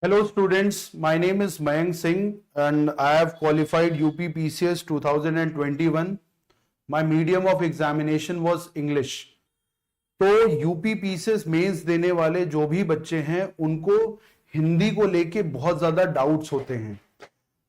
Hello students, my name is Mayank Singh and I have qualified UP PCS 2021. My medium of examination was English. तो UP PCS mains देने वाले जो भी बच्चे हैं उनको हिंदी को लेके बहुत ज्यादा डाउट्स होते हैं।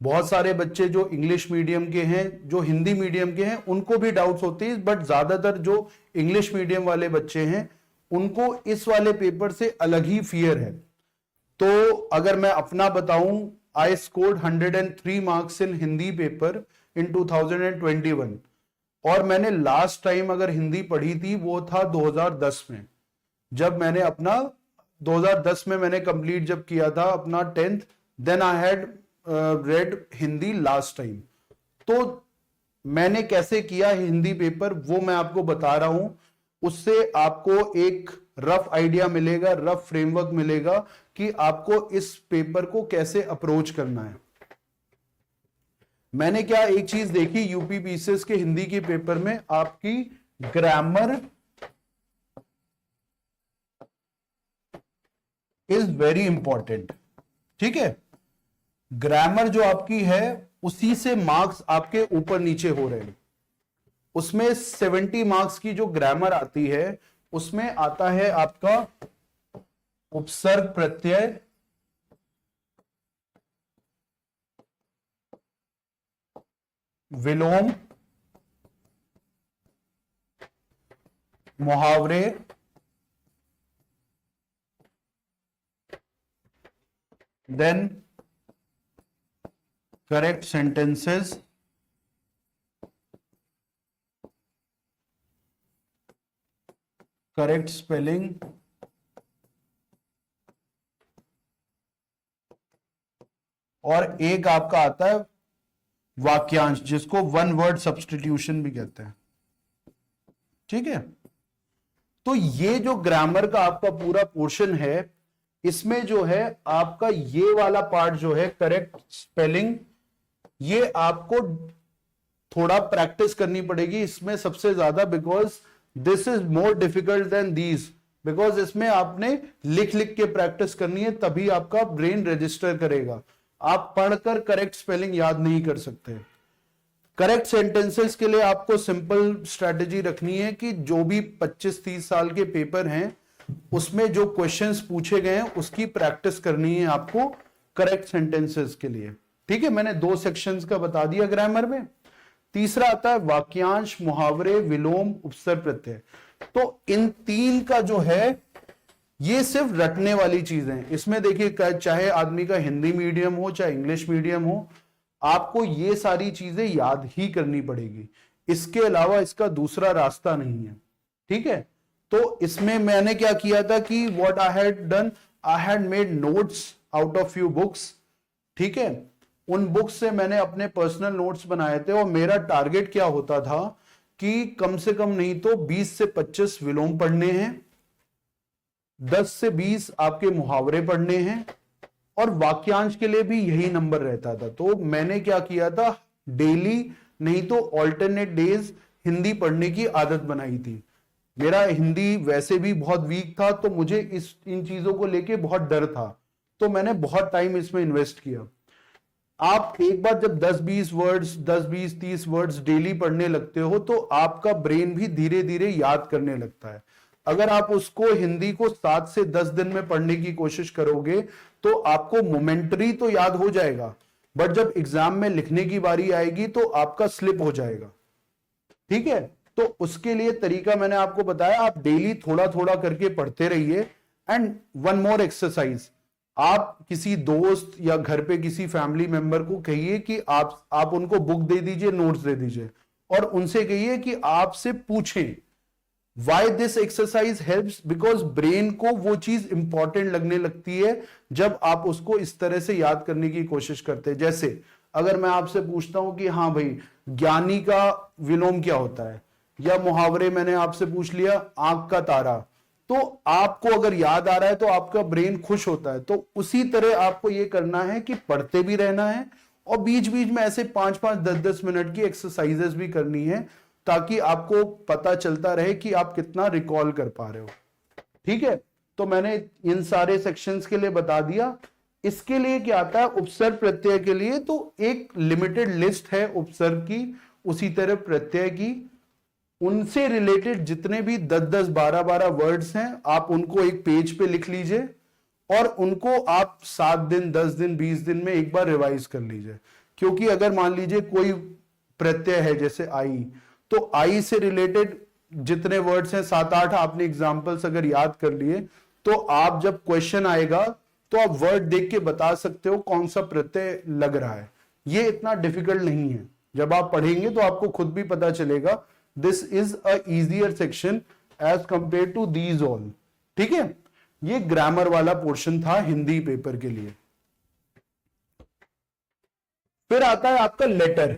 बहुत सारे बच्चे जो इंग्लिश मीडियम के हैं, जो हिंदी मीडियम के हैं, उनको भी डाउट्स होते हैं, बट ज्यादातर जो इंग्लिश मीडियम वाले बच्चे हैं उनको इस वाले पेपर से अलग ही फियर है। तो अगर मैं अपना बताऊं, I scored 103 marks in Hindi paper in 2021 और मैंने लास्ट टाइम अगर हिंदी पढ़ी थी वो था 2010 में, जब मैंने अपना 2010 में मैंने कंप्लीट जब किया था अपना 10th, then I had read Hindi last time. तो मैंने कैसे किया हिंदी पेपर वो मैं आपको बता रहा हूं, उससे आपको एक रफ आइडिया मिलेगा, रफ फ्रेमवर्क मिलेगा कि आपको इस पेपर को कैसे अप्रोच करना है। मैंने क्या एक चीज देखी यूपी पीसीएस के हिंदी के पेपर में, आपकी ग्रामर इज वेरी इंपॉर्टेंट। ठीक है, ग्रामर जो आपकी है उसी से मार्क्स आपके ऊपर नीचे हो रहे हैं। उसमें 70 मार्क्स की जो ग्रामर आती है उसमें आता है आपका उपसर्ग प्रत्यय, विलोम, मुहावरे, then correct sentences, correct spelling, और एक आपका आता है वाक्यांश, जिसको वन वर्ड सब्स्टिट्यूशन भी कहते हैं। ठीक है, तो ये जो ग्रामर का आपका पूरा पोर्शन है, इसमें जो है आपका ये वाला पार्ट जो है करेक्ट स्पेलिंग, ये आपको थोड़ा प्रैक्टिस करनी पड़ेगी इसमें सबसे ज्यादा, because this is more difficult than these, because इसमें आपने लिख लिख के प्रैक्टिस करनी है, तभी आपका ब्रेन रजिस्टर करेगा। आप पढ़कर करेक्ट स्पेलिंग याद नहीं कर सकते। करेक्ट सेंटेंसेस के लिए आपको सिंपल स्ट्रेटेजी रखनी है कि जो भी 25-30 साल के पेपर हैं उसमें जो क्वेश्चंस पूछे गए हैं उसकी प्रैक्टिस करनी है आपको करेक्ट सेंटेंसेस के लिए। ठीक है, मैंने 2 सेक्शंस का बता दिया ग्रामर में। तीसरा आता है वाक्यांश, मुहावरे, विलोम, उपसर्ग प्रत्यय। तो इन 3 का जो है ये सिर्फ रटने वाली चीजें। इसमें देखिए, चाहे आदमी का हिंदी मीडियम हो चाहे इंग्लिश मीडियम हो, आपको ये सारी चीजें याद ही करनी पड़ेगी। इसके अलावा इसका दूसरा रास्ता नहीं है। ठीक है, तो इसमें मैंने क्या किया था कि what I had done, I had made notes out of few books. ठीक है, उन बुक्स से मैंने अपने पर्सनल नोट्स बनाए थे और मेरा टारगेट क्या होता था कि कम से कम नहीं तो 20 से 25 विलोम पढ़ने हैं, 10 से 20 आपके मुहावरे पढ़ने हैं, और वाक्यांश के लिए भी यही नंबर रहता था। तो मैंने क्या किया था, डेली नहीं तो ऑल्टरनेट डेज हिंदी पढ़ने की आदत बनाई थी। मेरा हिंदी वैसे भी बहुत वीक था, तो मुझे इन चीजों को लेके बहुत डर था, तो मैंने बहुत टाइम इसमें इन्वेस्ट किया। आप एक बार जब 10-20 वर्ड्स 10-20-30 वर्ड्स डेली पढ़ने लगते हो तो आपका ब्रेन भी धीरे धीरे याद करने लगता है। अगर आप उसको हिंदी को 7 से 10 दिन में पढ़ने की कोशिश करोगे तो आपको मोमेंटरी तो याद हो जाएगा, बट जब एग्जाम में लिखने की बारी आएगी तो आपका स्लिप हो जाएगा। ठीक है, तो उसके लिए तरीका मैंने आपको बताया, आप डेली थोड़ा थोड़ा करके पढ़ते रहिए। एंड वन मोर एक्सरसाइज, आप किसी दोस्त या घर पे किसी फैमिली मेंबर को कहिए कि आप उनको बुक दे दीजिए, नोट्स दे दीजिए, और उनसे कहिए कि आपसे पूछें why this exercise helps, because brain को वो चीज इंपॉर्टेंट लगने लगती है जब आप उसको इस तरह से याद करने की कोशिश करते हैं। जैसे अगर मैं आपसे पूछता हूं कि हाँ भाई, ज्ञानी का विलोम क्या होता है, या मुहावरे मैंने आपसे पूछ लिया आंख का तारा, तो आपको अगर याद आ रहा है तो आपका ब्रेन खुश होता है। तो उसी तरह आपको यह करना है कि पढ़ते भी रहना है और बीच बीच में ऐसे 5-5, 10-10 मिनट की एक्सरसाइजेस भी करनी है, ताकि आपको पता चलता रहे कि आप कितना रिकॉल कर पा रहे हो। ठीक है, तो मैंने इन सारे सेक्शंस के लिए बता दिया। इसके लिए क्या आता है उपसर्ग प्रत्यय के लिए, तो एक लिमिटेड लिस्ट है उपसर्ग की, उसी तरह प्रत्यय की, उनसे रिलेटेड जितने भी 10-10, 12-12 वर्ड्स हैं आप उनको एक पेज पे लिख लीजिए और उनको आप 7 दिन, 10 दिन, 20 दिन में एक बार रिवाइज कर लीजिए। क्योंकि अगर मान लीजिए कोई प्रत्यय है जैसे आई, तो आई से रिलेटेड जितने वर्ड्स हैं 7-8 आपने एग्जाम्पल्स अगर याद कर लिए, तो आप जब क्वेश्चन आएगा तो आप वर्ड देख के बता सकते हो कौन सा प्रत्यय लग रहा है। ये इतना डिफिकल्ट नहीं है, जब आप पढ़ेंगे तो आपको खुद भी पता चलेगा। This is a easier section as compare to these all. ठीक है, ये ग्रामर वाला पोर्शन था हिंदी पेपर के लिए। फिर आता है आपका लेटर।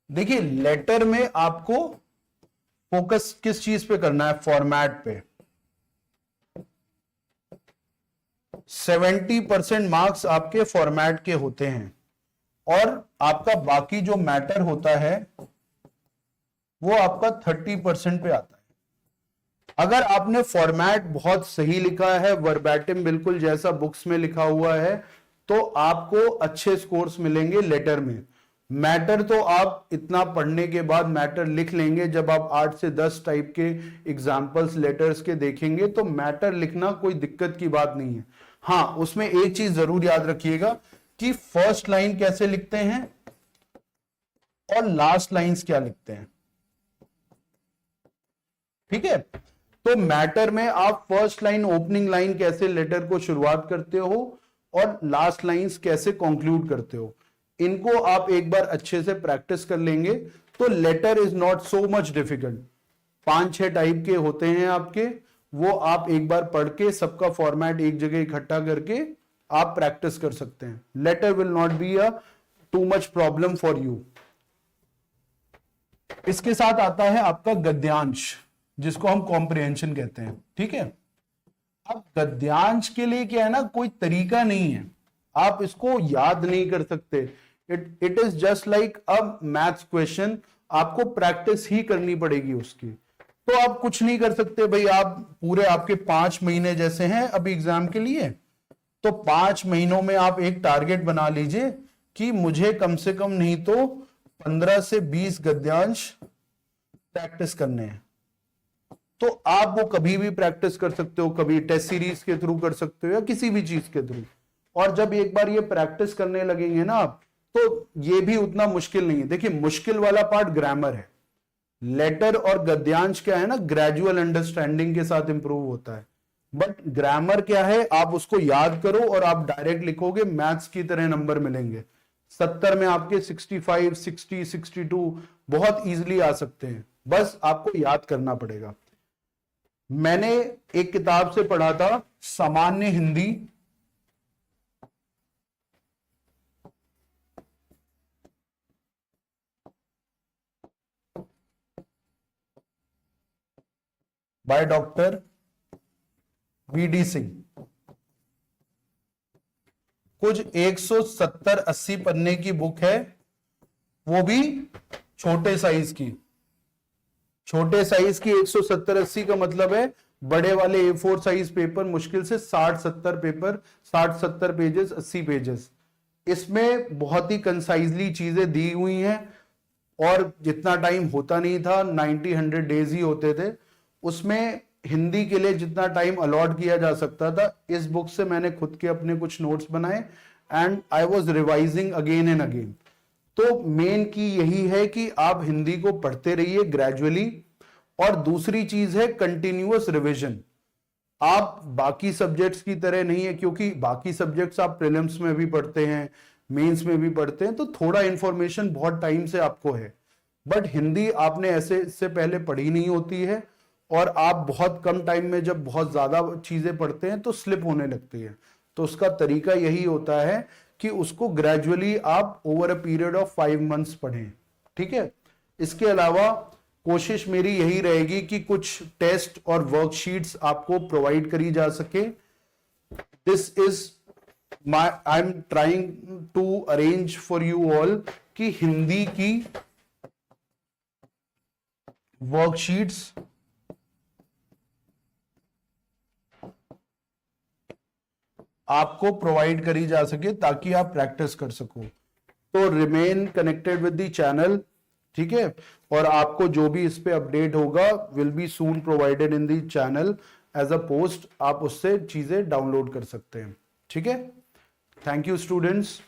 देखिए लेटर में आपको फोकस किस चीज पे करना है, फॉर्मेट पे। 70% मार्क्स आपके फॉर्मेट के होते हैं और आपका बाकी जो मैटर होता है वो आपका 30% पे आता है। अगर आपने फॉर्मेट बहुत सही लिखा है, वर्बैटिम बिल्कुल जैसा बुक्स में लिखा हुआ है, तो आपको अच्छे स्कोर्स मिलेंगे लेटर में। मैटर तो आप इतना पढ़ने के बाद मैटर लिख लेंगे, जब आप 8 से 10 टाइप के एग्जाम्पल्स लेटर्स के देखेंगे तो मैटर लिखना कोई दिक्कत की बात नहीं है। हाँ, उसमें एक चीज जरूर याद रखिएगा कि फर्स्ट लाइन कैसे लिखते हैं और लास्ट लाइंस क्या लिखते हैं। ठीक है, तो मैटर में आप फर्स्ट लाइन, ओपनिंग लाइन कैसे लेटर को शुरुआत करते हो और लास्ट लाइंस कैसे कंक्लूड करते हो, इनको आप एक बार अच्छे से प्रैक्टिस कर लेंगे तो later is not so much difficult. 5-6 type के होते हैं आपके, वो आप एक बार पढ़ के सबका फॉर्मेट एक जगह इकट्ठा करके आप प्रैक्टिस कर सकते हैं। Later will not be a too much problem for you. इसके साथ आता है आपका गद्यांश, जिसको हम कॉम्प्रिहेंशन कहते हैं। ठीक है, अब गद्यांश के लिए क्या है ना, कोई तरीका नहीं है, आप इसको याद नहीं कर सकते। It is just like a maths question, आपको प्रैक्टिस ही करनी पड़ेगी उसकी। तो आप कुछ नहीं कर सकते भाई, आप पूरे आपके 5 महीने जैसे हैं अभी एग्जाम के लिए, तो 5 महीनों में आप एक टारगेट बना लीजिए कि मुझे कम से कम नहीं तो 15 से 20 गद्यांश प्रैक्टिस करने हैं। तो आप वो कभी भी प्रैक्टिस कर सकते हो, कभी टेस्ट सीरीज के थ्रू कर सकते हो या किसी भी चीज के थ्रू। और जब एक बार ये प्रैक्टिस करने लगेंगे ना आप, तो ये भी उतना मुश्किल नहीं है। देखिए मुश्किल वाला पार्ट ग्रामर है, लेटर और गद्यांश क्या है ना, ग्रेजुअल अंडरस्टैंडिंग के साथ इंप्रूव होता है। बट ग्रामर क्या है, आप उसको याद करो और आप डायरेक्ट लिखोगे, मैथ्स की तरह नंबर मिलेंगे। 70 में आपके 65, 60, 62 बहुत इजीली आ सकते हैं, बस आपको याद करना पड़ेगा। मैंने एक किताब से पढ़ा था, सामान्य Hindi, by doctor V D Singh. कुछ 170-80 पन्ने की बुक है, वो भी छोटे साइज की। छोटे साइज की 170-80 का मतलब है बड़े वाले A4 साइज पेपर मुश्किल से 60-70 पेपर, 60-70 पेजेस, 80 पेजेस। इसमें बहुत ही कंसाइजली चीजें दी हुई हैं और जितना टाइम होता नहीं था, 90-100 डेज ही होते थे। उसमें हिंदी के लिए जितना टाइम अलॉट किया जा सकता था, इस बुक से मैंने खुद के अपने कुछ नोट्स बनाए and I was revising again and again. तो मेन की यही है कि आप हिंदी को पढ़ते रहिए ग्रेजुअली, और दूसरी चीज है कंटिन्यूअस रिवीजन। आप बाकी सब्जेक्ट्स की तरह नहीं है, क्योंकि बाकी सब्जेक्ट्स आप प्रीलिम्स में भी पढ़ते हैं, मेंस में भी पढ़ते हैं, तो थोड़ा इंफॉर्मेशन बहुत टाइम से आपको है। बट हिंदी आपने ऐसे इससे पहले पढ़ी नहीं होती है, और आप बहुत कम टाइम में जब बहुत ज्यादा चीजें पढ़ते हैं तो स्लिप होने लगती है। तो उसका तरीका यही होता है कि उसको ग्रेजुअली आप over a period of 5 months पढ़ें। ठीक है, इसके अलावा कोशिश मेरी यही रहेगी कि कुछ टेस्ट और वर्कशीट्स आपको प्रोवाइड करी जा सके। This is I am trying to arrange for you all कि हिंदी की वर्कशीट्स आपको प्रोवाइड करी जा सके ताकि आप प्रैक्टिस कर सको। तो remain connected with the channel, ठीक है, और आपको जो भी इस पे अपडेट होगा will be soon provided in the channel as a post, आप उससे चीजें डाउनलोड कर सकते हैं, ठीक है। Thank you students.